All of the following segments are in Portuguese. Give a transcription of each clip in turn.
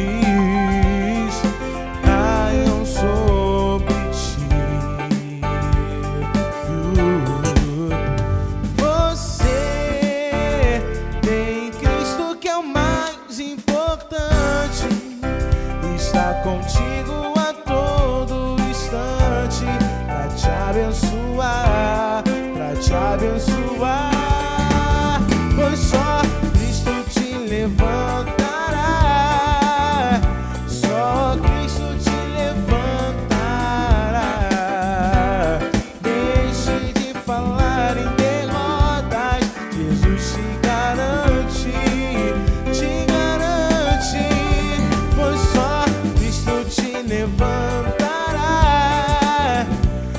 diz: caiam sobre ti. Você tem Cristo, que é o mais importante, está contigo a todo instante, pra te abençoar, pra te abençoar. Pois só Cristo te levantará, só Cristo te levantará. Deixe de falar em derrotas, Jesus te garante, te garante. Pois só Cristo te levantará,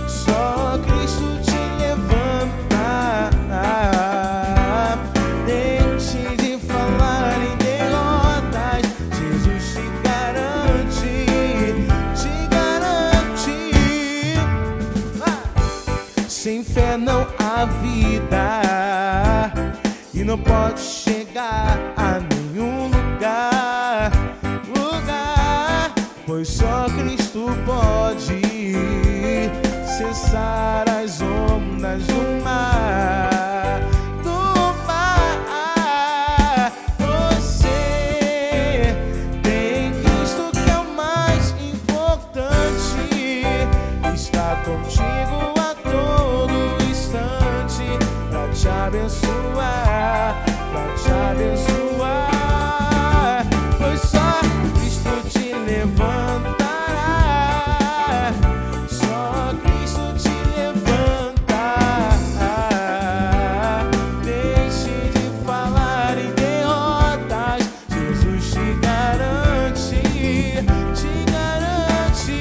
só Cristo te levantará. Deixe de falar em derrotas, Jesus te garante, te garante. Sem fé não há vida, e não pode chegar a nenhum lugar, pois só Cristo pode cessar as ondas do mar, do mar. Você tem Cristo, que é o mais importante, está contigo a todo instante, pra te abençoar, pra te abençoar. Pois só Cristo te levantará, só Cristo te levantará. Deixe de falar em derrotas, Jesus te garante, te garante.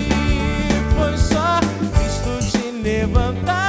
Pois só Cristo te levantará,